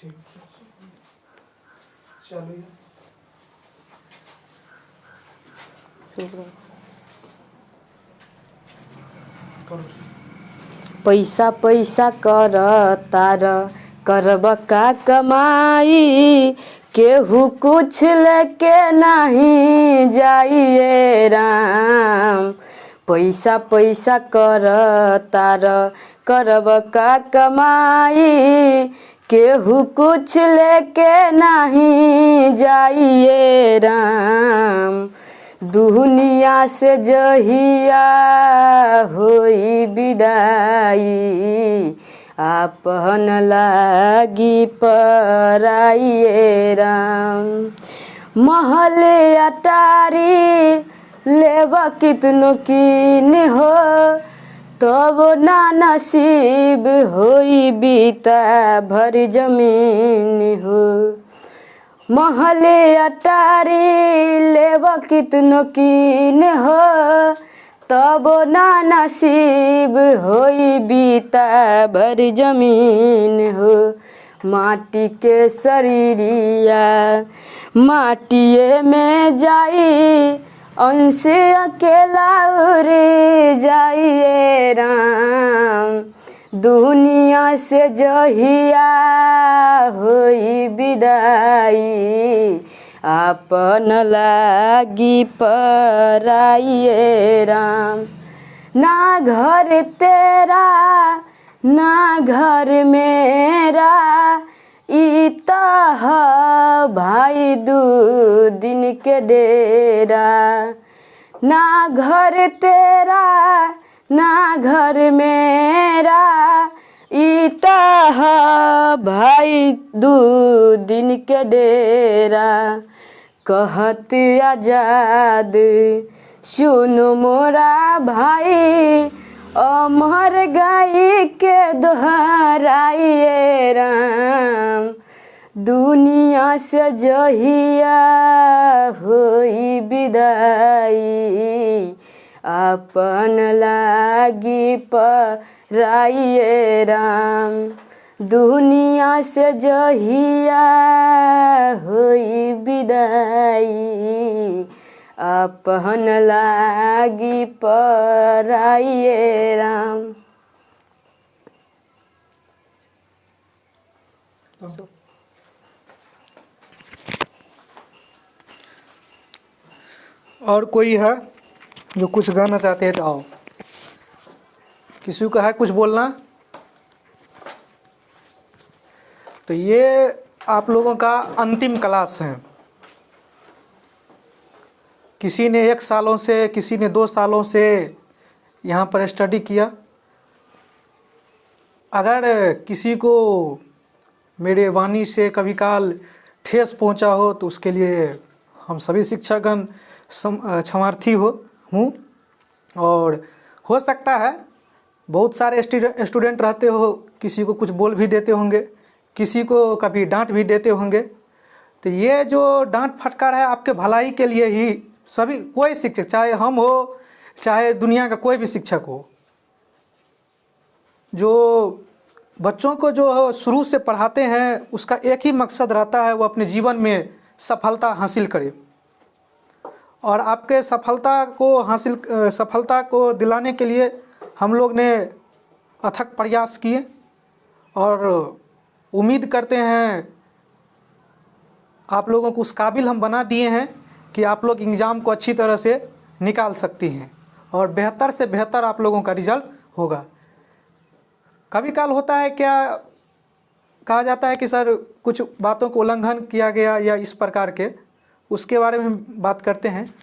ठीक है, चलिए करो। पैसा पैसा कर तार करब का कमाई, केहू कुछ लेके नहीं जाइए राम। पैसा पैसा कर तार करब का कमाई, केहू कुछ लेके नहीं जाइए राम। दुनिया से जहिया होई विदाई, आपन लागी पराइए राम। महले अटारी लेब कितनो कीन हो, तब ना नसीब होई बीता भर जमीन हो। महले अटारी लेब कितनो कीन हो, तब ना नसीब होई बीता भर जमीन हो। माटी के शरीरिया माटिए में जाई, अंश अकेला उड़ जाइए राम। दुनिया से जहिया होई विदाई, आपन लागी पराइए राम। ना घर तेरा ना घर मेरा, ई त ह भाई दू दिन के डेरा। ना घर तेरा ना घर मेरा, ई त ह भाई दू दिन के डेरा। कहत आजाद सुनो मोरा भाई, अमर गाई के दोहराइए राम। दुनिया से जहिया होई विदाई, आपन लागी पराइए राम। दुनिया से जहिया होई विदाई, आपन लागी पराइए राम। और कोई है जो कुछ गाना चाहते हैं तो आओ। किसी को है कुछ बोलना? तो ये आप लोगों का अंतिम क्लास है। किसी ने 1 सालों से, किसी ने 2 सालों से यहाँ पर स्टडी किया। अगर किसी को मेरे वाणी से कभी काल ठेस पहुँचा हो तो उसके लिए हम सभी शिक्षकगण क्षमार्थी हूँ। और हो सकता है बहुत सारे स्टूडेंट रहते हो, किसी को कुछ बोल भी देते होंगे, किसी को कभी डांट भी देते होंगे। तो ये जो डांट फटकार है आपके भलाई के लिए ही। सभी कोई शिक्षक, चाहे हम हो चाहे दुनिया का कोई भी शिक्षक हो, जो बच्चों को जो शुरू से पढ़ाते हैं उसका एक ही मकसद रहता है, वो अपने जीवन में सफलता हासिल करे। और आपके सफलता को दिलाने के लिए हम लोग ने अथक प्रयास किए और उम्मीद करते हैं आप लोगों को उस काबिल हम बना दिए हैं कि आप लोग एग्ज़ाम को अच्छी तरह से निकाल सकती हैं और बेहतर से बेहतर आप लोगों का रिजल्ट होगा। कभी काल होता है क्या, कहा जाता है कि सर कुछ बातों को उल्लंघन किया गया या इस प्रकार के, उसके बारे में हम बात करते हैं।